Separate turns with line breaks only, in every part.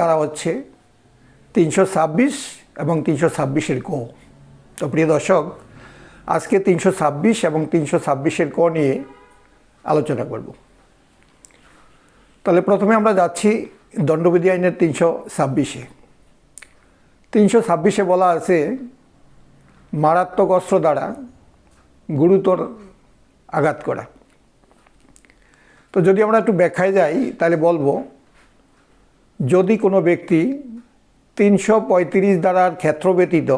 তারা হচ্ছে 326 এবং 326-এর ক। তো প্রিয় দর্শক, আজকে 326 এবং 326-এর ক নিয়ে আলোচনা করব। তাহলে প্রথমে আমরা যাচ্ছি দণ্ডবিধি আইনের 326-এ। 326-এ বলা আছে মারাত্মক অস্ত্র দ্বারা গুরুতর আঘাত করা। তো যদি আমরা একটু ব্যাখ্যায় যাই তাহলে বলবো, যদি কোনো ব্যক্তি 335 ধারার ক্ষেত্র ব্যতীত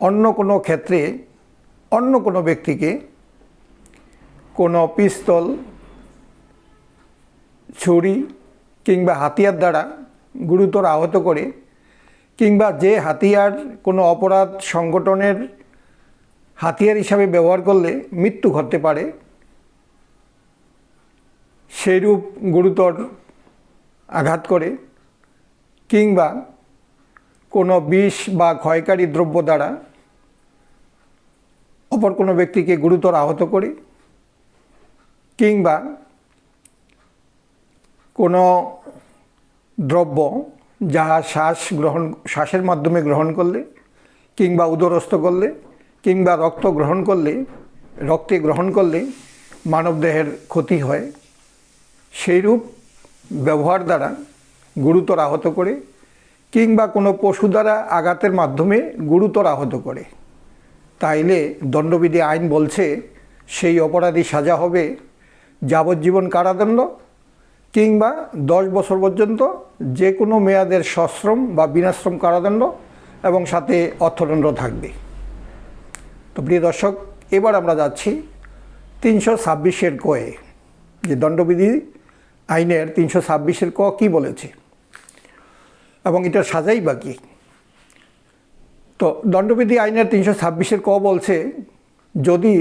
অন্য কোনো ক্ষেত্রে অন্য কোনো ব্যক্তিকে কোনো পিস্তল, ছুরি কিংবা হাতিয়ার দ্বারা গুরুতর আহত করে, কিংবা যে হাতিয়ার কোনো অপরাধ সংগঠনের হাতিয়ার হিসাবে ব্যবহার করলে মৃত্যু ঘটতে পারে, সেইরূপ গুরুতর আঘাত করে, কিংবা কোনো বিষ বা ক্ষয়কারী দ্রব্য দ্বারা অপর কোনো ব্যক্তিকে গুরুতর আহত করে, কিংবা কোনো দ্রব্য যা শ্বাসের মাধ্যমে গ্রহণ করলে, কিংবা উদরস্থ করলে, কিংবা রক্তে গ্রহণ করলে মানবদেহের ক্ষতি হয়, সেইরূপ ব্যবহার দ্বারা গুরুতর আহত করে, কিংবা কোনো পশু দ্বারা আঘাতের মাধ্যমে গুরুতর আহত করে, তাইলে দণ্ডবিধি আইন বলছে সেই অপরাধী সাজা হবে যাবজ্জীবন কারাদণ্ড, কিংবা 10 বছর পর্যন্ত যে কোনো মেয়াদের সশ্রম বা বিনাশ্রম কারাদণ্ড, এবং সাথে অর্থদণ্ড থাকবে। তো প্রিয় দর্শক, এবার আমরা যাচ্ছি 326-এর কয়ে, যে দণ্ডবিধি আইনের 326-এর ক কী বলেছে এবং এটার সাজাই বা কী। তো দণ্ডবিধি আইনের 326-এর ক বলছে, যদি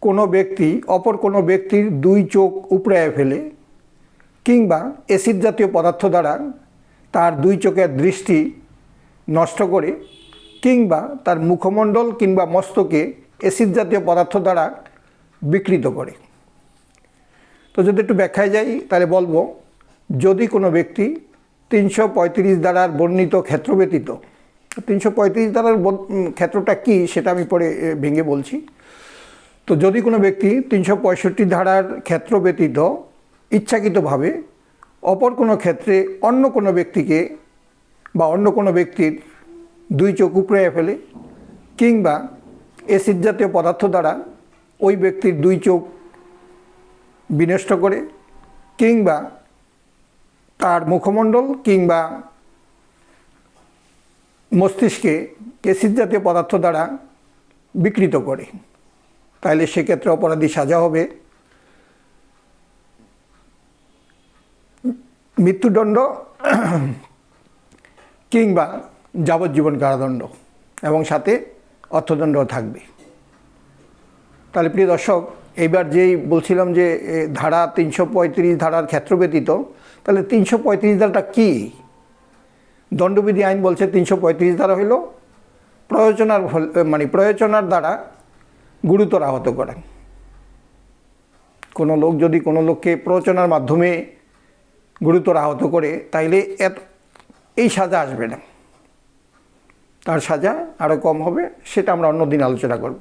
কোনো ব্যক্তি অপর কোনো ব্যক্তির 2 চোখ উপড়াইয়া ফেলে, কিংবা অ্যাসিড জাতীয় পদার্থ দ্বারা তার 2 চোখের দৃষ্টি নষ্ট করে, কিংবা তার মুখমণ্ডল কিংবা মস্তকে অ্যাসিড জাতীয় পদার্থ দ্বারা বিকৃত করে। তো যদি একটু ব্যাখ্যায় যাই তাহলে বলবো, যদি কোনো ব্যক্তি 335 ধারার বর্ণিত ক্ষেত্র ব্যতীত, 335 ধারার ক্ষেত্রটা কী সেটা আমি পরে ভেঙে বলছি। তো যদি কোনো ব্যক্তি 365 ধারার ক্ষেত্র ব্যতীত ইচ্ছাকৃতভাবে অপর কোনো ক্ষেত্রে অন্য কোনো ব্যক্তিকে বা অন্য কোনো ব্যক্তির 2 চোখ উপড়িয়ে ফেলে, কিংবা অ্যাসিড জাতীয় পদার্থ দ্বারা ওই ব্যক্তির 2 চোখ বিনষ্ট করে, কিংবা তার মুখমণ্ডল কিংবা মস্তিষ্কে অ্যাসিড জাতীয় পদার্থ দ্বারা বিকৃত করে, তাহলে সেক্ষেত্রে অপরাধী সাজা হবে মৃত্যুদণ্ড কিংবা যাবজ্জীবন কারাদণ্ড, এবং সাথে অর্থদণ্ড থাকবে। তাহলে প্রিয় দর্শক, এইবার যেই বলছিলাম যে ধারা 335 ধারার ক্ষেত্র ব্যতীত, তাহলে 335 ধারাটা কী? দণ্ডবিধি আইন বলছে 335 ধারা হইল প্রয়োজনার দ্বারা গুরুতর আহত করা। কোনো লোক যদি কোনো লোককে প্ররোচনার মাধ্যমে গুরুতর আহত করে, তাইলে এই সাজা আসবে না, তার সাজা আরও কম হবে, সেটা আমরা অন্যদিন আলোচনা করব।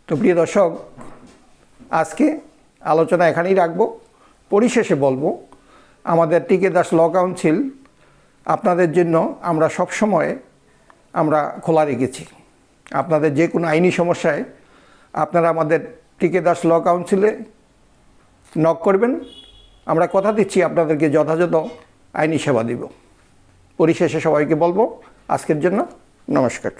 তো প্রিয় দর্শক, আজকে আলোচনা এখানেই রাখবো। পরিশেষে বলবো, আমাদের টিকে দাস ল কাউন্সিল আপনাদের জন্য আমরা সবসময় খোলা রেখেছি। আপনাদের যে কোনো আইনি সমস্যায় আপনারা আমাদের টিকে দাস ল কাউন্সিলে নক করবেন। আমরা কথা দিচ্ছি আপনাদেরকে যথাযথ আইনি সেবা দিব। পরিশেষে সবাইকে বলবো, আজকের জন্য নমস্কার।